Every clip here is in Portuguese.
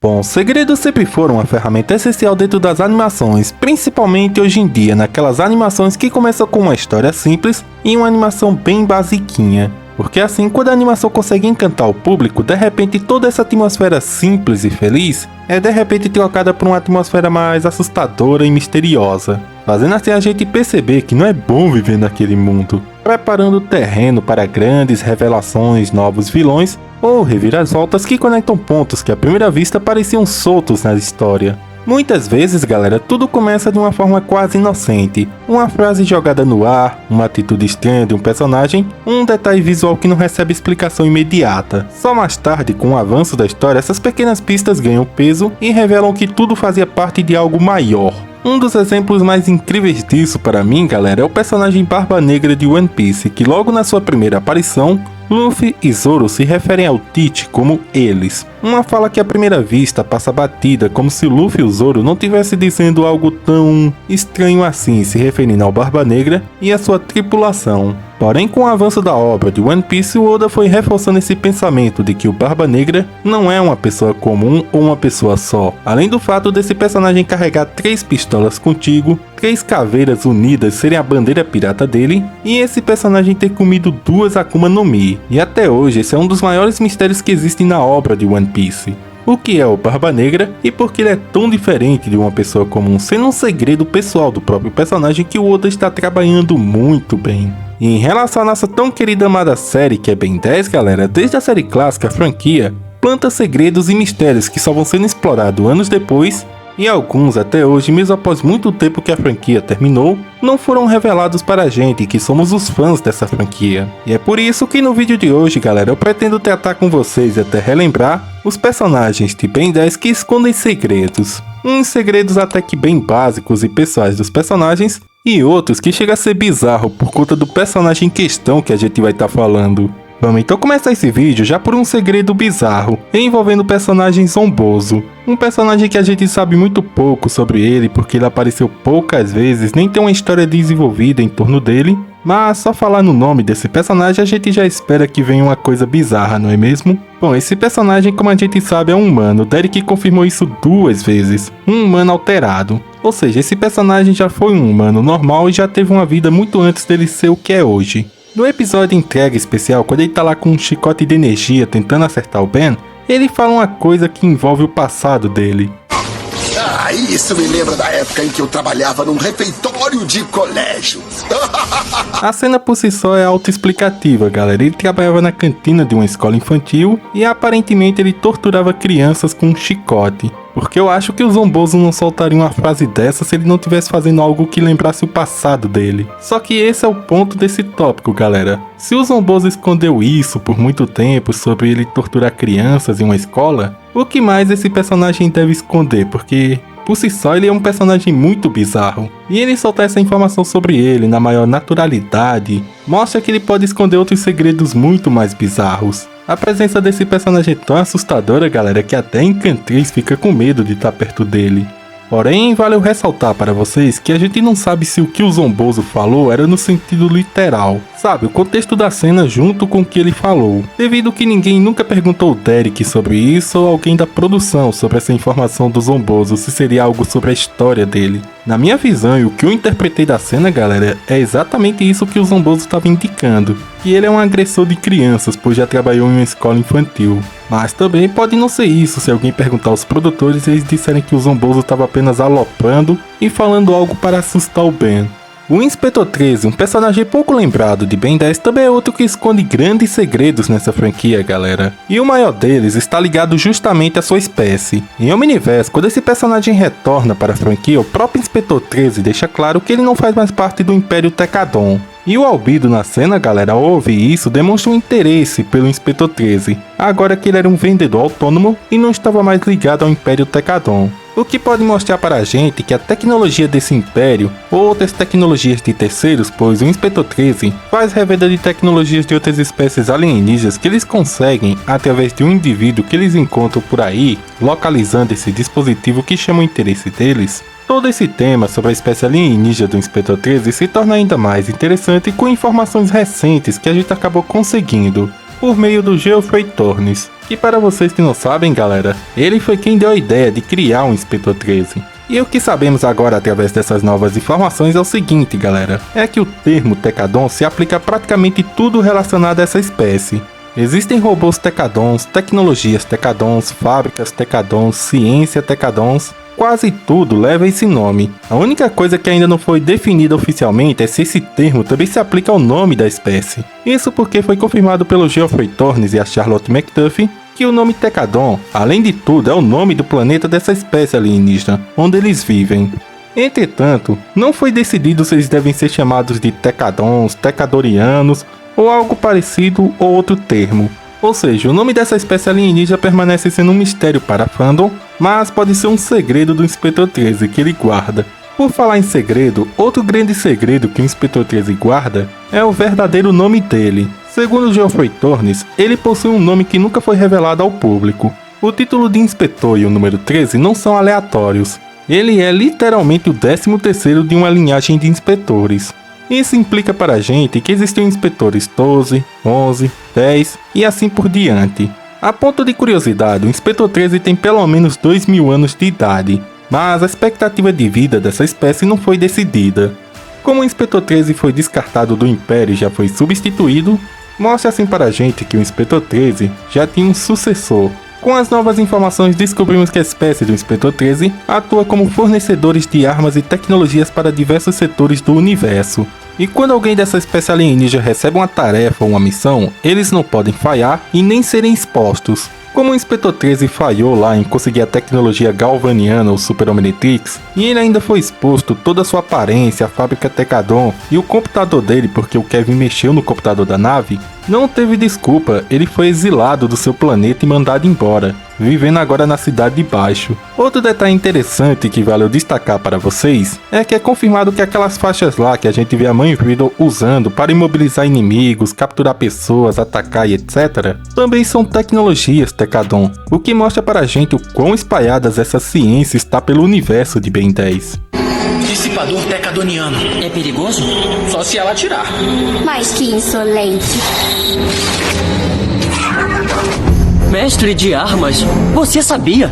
Bom, segredos sempre foram uma ferramenta essencial dentro das animações, principalmente hoje em dia, naquelas animações que começam com uma história simples e uma animação bem basiquinha. Porque assim, quando a animação consegue encantar o público, de repente toda essa atmosfera simples e feliz é de repente trocada por uma atmosfera mais assustadora e misteriosa, fazendo assim a gente perceber que não é bom viver naquele mundo, preparando o terreno para grandes revelações, novos vilões ou reviravoltas que conectam pontos que à primeira vista pareciam soltos na história. Muitas vezes, galera, tudo começa de uma forma quase inocente. Uma frase jogada no ar, uma atitude estranha de um personagem, um detalhe visual que não recebe explicação imediata. Só mais tarde, com o avanço da história, essas pequenas pistas ganham peso e revelam que tudo fazia parte de algo maior. Um dos exemplos mais incríveis disso para mim, galera, é o personagem Barba Negra de One Piece, que logo na sua primeira aparição, Luffy e Zoro se referem ao Teach como eles. Uma fala que à primeira vista passa batida, como se Luffy e o Zoro não tivessem dizendo algo tão estranho assim, se referindo ao Barba Negra e a sua tripulação. Porém, com o avanço da obra de One Piece, o Oda foi reforçando esse pensamento de que o Barba Negra não é uma pessoa comum ou uma pessoa só. Além do fato desse personagem carregar 3 pistolas contigo, 3 caveiras unidas serem a bandeira pirata dele, e esse personagem ter comido 2 Akuma no Mi. E até hoje, esse é um dos maiores mistérios que existem na obra de One Piece. O que é o Barba Negra e por que ele é tão diferente de uma pessoa comum, sendo um segredo pessoal do próprio personagem que o Oda está trabalhando muito bem. E em relação à nossa tão querida amada série que é Ben 10, galera, desde a série clássica, a franquia planta segredos e mistérios que só vão sendo explorados anos depois, e alguns até hoje, mesmo após muito tempo que a franquia terminou, não foram revelados para a gente que somos os fãs dessa franquia. E é por isso que no vídeo de hoje, galera, eu pretendo tratar com vocês e até relembrar os personagens de Ben 10 que escondem segredos. Uns segredos até que bem básicos e pessoais dos personagens, e outros que chega a ser bizarro por conta do personagem em questão que a gente vai estar falando. Vamos então começar esse vídeo já por um segredo bizarro, envolvendo o personagem Zombozo. Um personagem que a gente sabe muito pouco sobre ele porque ele apareceu poucas vezes, nem tem uma história desenvolvida em torno dele. Mas só falar no nome desse personagem a gente já espera que venha uma coisa bizarra, não é mesmo? Bom, esse personagem, como a gente sabe, é um humano. Derek confirmou isso 2 vezes. Um humano alterado. Ou seja, esse personagem já foi um humano normal e já teve uma vida muito antes dele ser o que é hoje. No episódio entrega especial, quando ele tá lá com um chicote de energia tentando acertar o Ben, ele fala uma coisa que envolve o passado dele. Ah, isso me lembra da época em que eu trabalhava num refeitório de colégio. A cena por si só é autoexplicativa, galera. Ele trabalhava na cantina de uma escola infantil e aparentemente ele torturava crianças com um chicote. Porque eu acho que o Zombozo não soltaria uma frase dessa se ele não estivesse fazendo algo que lembrasse o passado dele. Só que esse é o ponto desse tópico, galera. Se o Zombozo escondeu isso por muito tempo sobre ele torturar crianças em uma escola, o que mais esse personagem deve esconder? Porque por si só ele é um personagem muito bizarro. E ele soltar essa informação sobre ele na maior naturalidade mostra que ele pode esconder outros segredos muito mais bizarros. A presença desse personagem é tão assustadora, galera, que até Encantriz fica com medo de estar perto dele. Porém, vale eu ressaltar para vocês que a gente não sabe se o que o Zombozo falou era no sentido literal. Sabe, o contexto da cena junto com o que ele falou. Devido que ninguém nunca perguntou ao Derek sobre isso ou alguém da produção sobre essa informação do Zombozo, se seria algo sobre a história dele. Na minha visão e o que eu interpretei da cena, galera, é exatamente isso que o Zombozo estava indicando. Que ele é um agressor de crianças, pois já trabalhou em uma escola infantil. Mas também pode não ser isso se alguém perguntar aos produtores e eles disserem que o Zombozo estava apenas aloprando e falando algo para assustar o Ben. O Inspetor 13, um personagem pouco lembrado de Ben 10, também é outro que esconde grandes segredos nessa franquia, galera. E o maior deles está ligado justamente à sua espécie. Em Omniverse, quando esse personagem retorna para a franquia, o próprio Inspetor 13 deixa claro que ele não faz mais parte do Império Tekadon. E o Albedo na cena, galera, ao ouvir isso, demonstra um interesse pelo Inspetor 13, agora que ele era um vendedor autônomo e não estava mais ligado ao Império Tekadon. O que pode mostrar para a gente que a tecnologia desse império, ou outras tecnologias de terceiros, pois o Inspetor 13 faz revenda de tecnologias de outras espécies alienígenas que eles conseguem através de um indivíduo que eles encontram por aí, localizando esse dispositivo que chama o interesse deles. Todo esse tema sobre a espécie alienígena do Inspetor 13 se torna ainda mais interessante com informações recentes que a gente acabou conseguindo. por meio do Geoffrey Thornes, que para vocês que não sabem, galera, ele foi quem deu a ideia de criar um Inspetor 13. E o que sabemos agora através dessas novas informações é o seguinte, galera, é que o termo Tekadon se aplica a praticamente tudo relacionado a essa espécie. Existem robôs Tekadons, tecnologias Tekadons, fábricas Tekadons, ciência Tekadons, quase tudo leva esse nome. A única coisa que ainda não foi definida oficialmente é se esse termo também se aplica ao nome da espécie. Isso porque foi confirmado pelo Geoffrey Thornes e a Charlotte McDuffie que o nome Tekadon, além de tudo, é o nome do planeta dessa espécie alienígena, onde eles vivem. Entretanto, não foi decidido se eles devem ser chamados de Tekadons, Tekadorianos ou algo parecido ou outro termo. Ou seja, o nome dessa espécie alienígena permanece sendo um mistério para a fandom, mas pode ser um segredo do Inspetor 13 que ele guarda. Por falar em segredo, outro grande segredo que o Inspetor 13 guarda é o verdadeiro nome dele. Segundo Geoffrey Thornes, ele possui um nome que nunca foi revelado ao público. O título de Inspetor e o número 13 não são aleatórios. Ele é literalmente o 13º de uma linhagem de inspetores. Isso implica para a gente que existem inspetores 12, 11, 10 e assim por diante. A ponto de curiosidade, o Inspetor 13 tem pelo menos 2000 anos de idade, mas a expectativa de vida dessa espécie não foi decidida. Como o Inspetor 13 foi descartado do Império e já foi substituído, mostra assim para a gente que o Inspetor 13 já tinha um sucessor. Com as novas informações, descobrimos que a espécie do Inspetor 13 atua como fornecedores de armas e tecnologias para diversos setores do universo. E quando alguém dessa espécie alienígena recebe uma tarefa ou uma missão, eles não podem falhar e nem serem expostos. Como o Inspetor 13 falhou lá em conseguir a tecnologia galvaniana ou Super Omnitrix, e ele ainda foi exposto toda a sua aparência, a fábrica Tekadon e o computador dele porque o Kevin mexeu no computador da nave, não teve desculpa, ele foi exilado do seu planeta e mandado embora, vivendo agora na Cidade de Baixo. Outro detalhe interessante que valeu destacar para vocês é que é confirmado que aquelas faixas lá que a gente vê a Mãe Riddle usando para imobilizar inimigos, capturar pessoas, atacar e etc, também são tecnologias Tekadon, o que mostra para a gente o quão espalhadas essa ciência está pelo universo de Ben 10. Dissipador tekadoniano. É perigoso? Só se ela atirar. Mas que insolente. Mestre de armas, você sabia?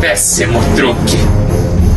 Péssimo truque.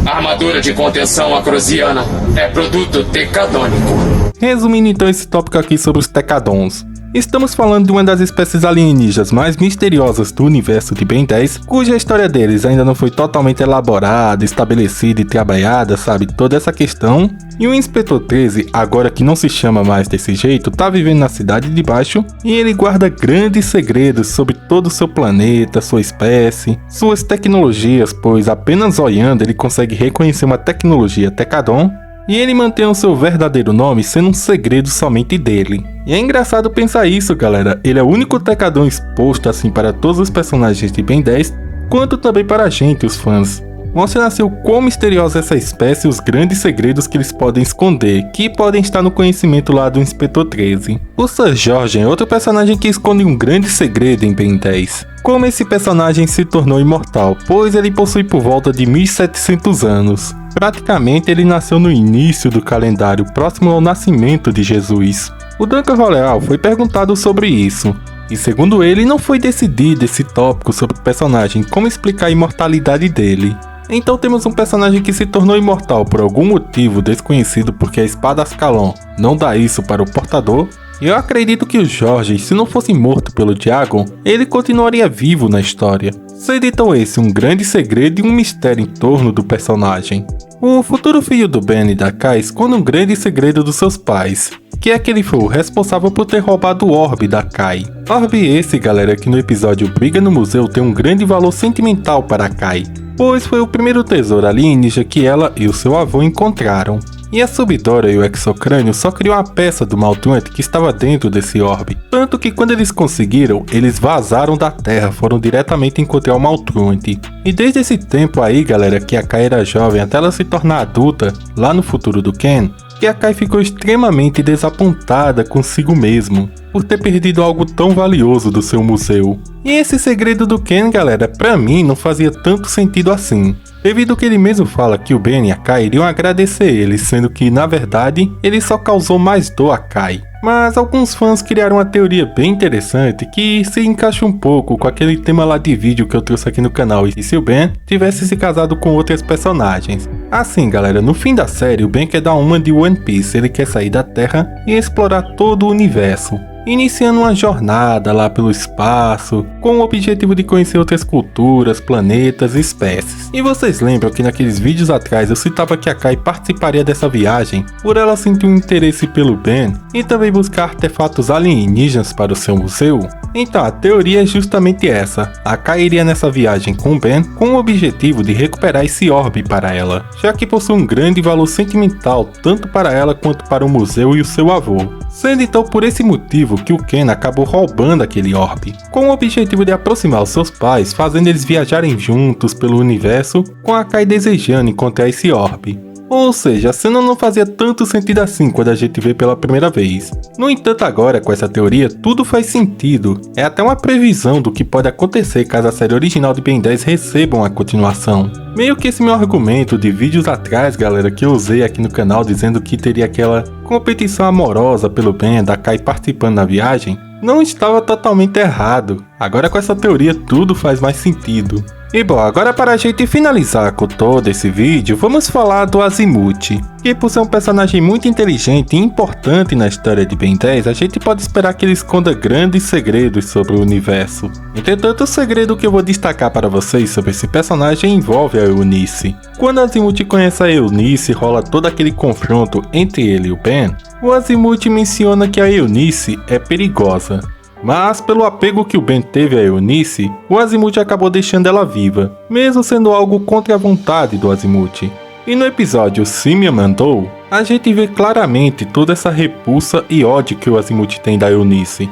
Armadura de contenção acrosiana é produto tekadônico. Resumindo então esse tópico aqui sobre os Tekadons. Estamos falando de uma das espécies alienígenas mais misteriosas do universo de Ben 10, cuja história deles ainda não foi totalmente elaborada, estabelecida e trabalhada, sabe, toda essa questão. E o Inspetor 13, agora que não se chama mais desse jeito, tá vivendo na Cidade de Baixo e ele guarda grandes segredos sobre todo o seu planeta, sua espécie, suas tecnologias, pois apenas olhando ele consegue reconhecer uma tecnologia Tekadon. E ele mantém o seu verdadeiro nome sendo um segredo somente dele. E é engraçado pensar isso, galera. Ele é o único Tekadon exposto assim para todos os personagens de Ben 10, quanto também para a gente, os fãs. Mostra assim o quão misteriosa essa espécie e os grandes segredos que eles podem esconder, que podem estar no conhecimento lá do Inspetor 13. O Sir George é outro personagem que esconde um grande segredo em Ben 10. Como esse personagem se tornou imortal, pois ele possui por volta de 1700 anos. Praticamente ele nasceu no início do calendário, próximo ao nascimento de Jesus. O Duncan Roleal foi perguntado sobre isso, e segundo ele não foi decidido esse tópico sobre o personagem, como explicar a imortalidade dele. Então temos um personagem que se tornou imortal por algum motivo desconhecido porque a espada Ascalon não dá isso para o portador. E eu acredito que o Jorge, se não fosse morto pelo Diagon, ele continuaria vivo na história. Sendo então esse um grande segredo e um mistério em torno do personagem. O futuro filho do Ben e da Kai esconde um grande segredo dos seus pais, que é que ele foi o responsável por ter roubado o orbe da Kai. Orbe esse, galera, que no episódio Briga no Museu tem um grande valor sentimental para a Kai, pois foi o primeiro tesouro alienígena que ela e o seu avô encontraram. E a Subdora e o Exocrânio só criou uma peça do Maltruant que estava dentro desse orbe. Tanto que quando eles conseguiram, eles vazaram da Terra, foram diretamente encontrar o Maltruant. E desde esse tempo aí, galera, que a Kai era jovem até ela se tornar adulta, lá no futuro do Ken, que a Kai ficou extremamente desapontada consigo mesmo, por ter perdido algo tão valioso do seu museu. E esse segredo do Ken, galera, pra mim não fazia tanto sentido assim. devido que ele mesmo fala que o Ben e a Kai iriam agradecer ele, sendo que na verdade ele só causou mais dor a Kai. Mas alguns fãs criaram uma teoria bem interessante que se encaixa um pouco com aquele tema lá de vídeo que eu trouxe aqui no canal, e se o Ben tivesse se casado com outras personagens. Assim galera, no fim da série o Ben quer dar uma de One Piece, ele quer sair da Terra e explorar todo o universo, iniciando uma jornada lá pelo espaço, com o objetivo de conhecer outras culturas, planetas e espécies. E vocês lembram que naqueles vídeos atrás eu citava que a Kai participaria dessa viagem por ela sentir um interesse pelo Ben e também buscar artefatos alienígenas para o seu museu? Então a teoria é justamente essa, a Kai iria nessa viagem com o Ben com o objetivo de recuperar esse orbe para ela, já que possui um grande valor sentimental tanto para ela quanto para o museu e o seu avô. Sendo então por esse motivo que o Ken acabou roubando aquele orbe, com o objetivo de aproximar os seus pais, fazendo eles viajarem juntos pelo universo, com a Kai desejando encontrar esse orbe. Ou seja, a cena não fazia tanto sentido assim quando a gente vê pela primeira vez. No entanto agora, com essa teoria, tudo faz sentido. É até uma previsão do que pode acontecer caso a série original de Ben 10 receba uma continuação. Meio que esse meu argumento de vídeos atrás, galera, que eu usei aqui no canal dizendo que teria aquela competição amorosa pelo Ben, da Kai participando da viagem, não estava totalmente errado. Agora com essa teoria tudo faz mais sentido. E bom, agora para a gente finalizar com todo esse vídeo, vamos falar do Azimuth, que por ser um personagem muito inteligente e importante na história de Ben 10, a gente pode esperar que ele esconda grandes segredos sobre o universo. Entretanto, o segredo que eu vou destacar para vocês sobre esse personagem envolve a Eunice. Quando Azimuth conhece a Eunice, rola todo aquele confronto entre ele e o Ben, o Azimuth menciona que a Eunice é perigosa. Mas pelo apego que o Ben teve a Eunice, o Azimuth acabou deixando ela viva, mesmo sendo algo contra a vontade do Azimuth. E no episódio Simia Mandou, a gente vê claramente toda essa repulsa e ódio que o Azimuth tem da Eunice.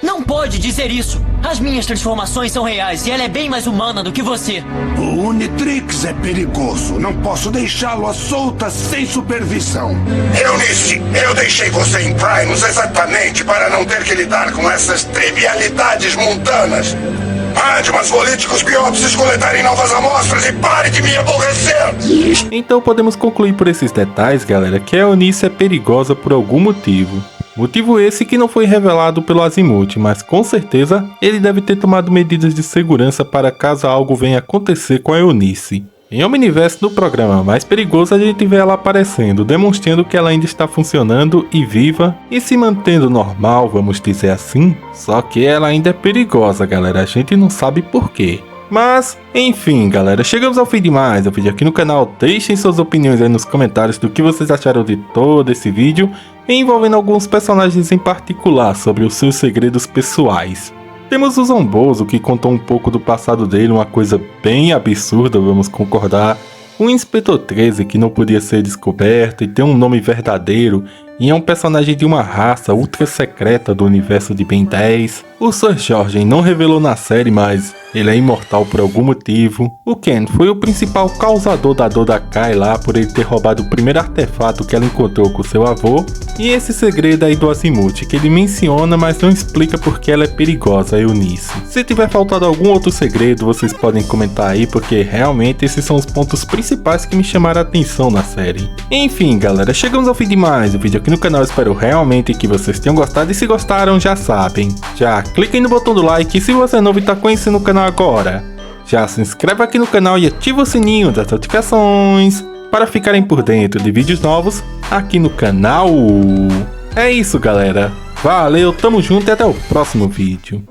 Não pode dizer isso! As minhas transformações são reais e ela é bem mais humana do que você. O Unitrix é perigoso. Não posso deixá-lo à solta sem supervisão. Eunice, eu deixei você em Primus exatamente para não ter que lidar com essas trivialidades mundanas. Mande umas políticos biópsios coletarem novas amostras e pare de me aborrecer! Então podemos concluir por esses detalhes, galera, que a Eunice é perigosa por algum motivo. Motivo esse que não foi revelado pelo Azimuth, mas com certeza ele deve ter tomado medidas de segurança para caso algo venha acontecer com a Eunice. Em Omniverse, no programa Mais Perigoso, a gente vê ela aparecendo, demonstrando que ela ainda está funcionando e viva e se mantendo normal, vamos dizer assim. Só que ela ainda é perigosa, galera, a gente não sabe por quê. Mas, enfim galera, chegamos ao fim de mais um vídeo aqui no canal. Deixem suas opiniões aí nos comentários do que vocês acharam de todo esse vídeo, envolvendo alguns personagens em particular sobre os seus segredos pessoais. Temos o Zombozo, que contou um pouco do passado dele, uma coisa bem absurda, vamos concordar. O Inspetor 13, que não podia ser descoberto e tem um nome verdadeiro, e é um personagem de uma raça ultra secreta do universo de Ben 10. O Sir Jorgen não revelou na série, mas ele é imortal por algum motivo. O Ken foi o principal causador da dor da Kai lá, por ele ter roubado o primeiro artefato que ela encontrou com seu avô. E esse segredo aí do Azimuth, que ele menciona, mas não explica porque ela é perigosa, a Eunice. Se tiver faltado algum outro segredo, vocês podem comentar aí, porque realmente esses são os pontos principais que me chamaram a atenção na série. Enfim galera, chegamos ao fim de mais um vídeo aqui no canal, espero realmente que vocês tenham gostado, e se gostaram já sabem, já cliquem no botão do like, e se você é novo e está conhecendo o canal agora, já se inscreve aqui no canal e ativa o sininho das notificações para ficarem por dentro de vídeos novos aqui no canal. É isso galera, valeu, tamo junto e até o próximo vídeo.